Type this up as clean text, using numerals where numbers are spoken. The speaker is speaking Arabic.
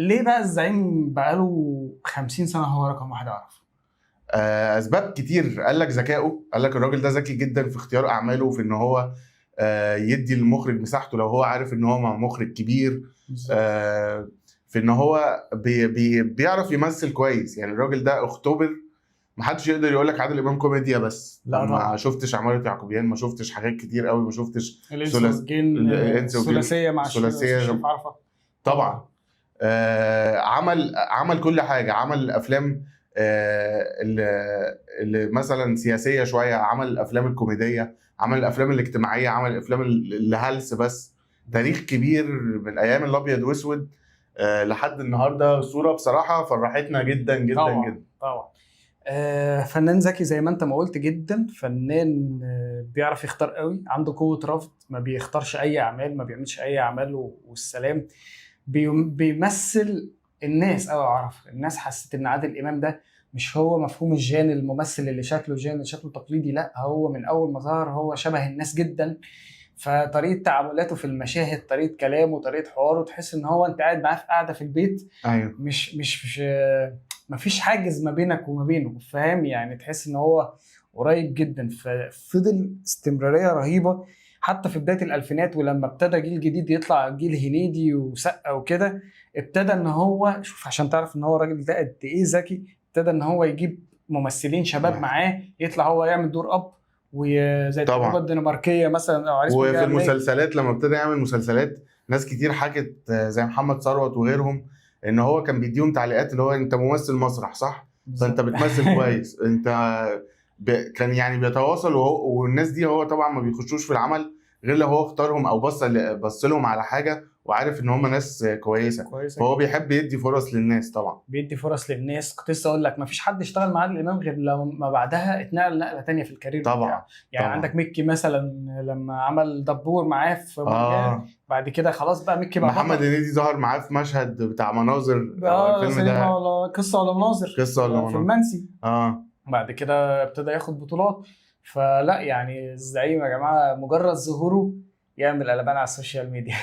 ليه بقى الزعيم بقاله 50 سنة هو رقم واحد أعرف؟ اسباب كتير. قال لك ذكائه، قال لك الراجل ده ذكي جدا في اختيار اعماله وفي ان هو يدي المخرج مساحته لو هو عارف ان هو مع مخرج كبير. بالظبط. في ان هو بيعرف يمثل كويس. يعني الراجل ده اختبر. محدش يقدر يقول لك عادل امام كوميديا بس. لا ما طبعا. شفتش عمارة يعقوبيان، ما شفتش حاجات كتير قوي، ما شفتش الإنس والجن، الانس والجن، الثلاثية مع الشريف الثلاثيه. عرفة. طبعا. طبعا. عمل كل حاجه. عمل افلام اللي مثلا سياسيه شويه، عمل الافلام الكوميديه، عمل الافلام الاجتماعيه، عمل الافلام اللي هلس بس. تاريخ كبير من ايام الابيض واسود لحد النهارده. صوره بصراحه فرحتنا جدا جدا طبعا جدا. طبعا. فنان ذكي زي ما انت ما قلت جدا. فنان بيعرف يختار قوي، عنده قوة رفض، ما بيختارش اي اعمال، ما بيعملش اي اعمال والسلام. بيمثل الناس قوي. اعرف الناس حسيت ان عادل امام ده مش هو مفهوم الجان الممثل اللي شكله جان اللي شكله تقليدي، لا هو من اول ما ظهر هو شبه الناس جدا. فطريقة تعاملاته في المشاهد، طريقة كلامه، طريقة حواره، تحس ان هو انت قاعد معاه في قاعدة في البيت. ايوه. مش مفيش حاجز ما بينك وما بينه، فاهم يعني؟ تحس ان هو قريب جدا. ففضل استمرارية رهيبة حتى في بداية الألفينات. ولما ابتدى جيل جديد يطلع، جيل هنيدي وسقا وكده، ابتدى ان هو شوف عشان تعرف ان هو الراجل ده قد ايه ذكي. ابتدى ان هو يجيب ممثلين شباب معاه، يطلع هو يعمل دور اب، وزي التجربة طبعا. الدنماركية مثلا، او عريس من وفي جهة أمريكا. المسلسلات لما ابتدى يعمل مسلسلات، ناس كتير حكت زي محمد ثروت وغيرهم ان هو كان بيديهم تعليقات اللي هو انت ممثل مسرح صح؟ فانت بالظبط. بتمثل كويس انت. كان يعني بيتواصل والناس دي هو طبعا ما بيخشوش في العمل غير لو هو اختارهم او بص لهم على حاجه وعارف ان هم ناس كويسه. كويسة فهو جدا. بيحب يدي فرص للناس طبعا. بيدي فرص للناس. كنت لسه اقول لك ما فيش حد اشتغل مع عادل امام غير لما بعدها اتنقل نقله تانية في الكارير طبعا. بتاعه. يعني طبعا. عندك ميكي مثلا، لما عمل دبور معاه في مرجان، اه. بعد كده خلاص بقى ميكي بقى محمد بطل. هنيدي ظهر معاه في مشهد بتاع مناظر، او اه الفيلم سينما ده ولا قصه ولا مناظر قصه ولا في مناظر؟ المنسي. اه. بعد كده ابتدى ياخد بطولات. فلا يعني الزعيم يا جماعه مجرد ظهوره يعمل قلبان على السوشيال ميديا.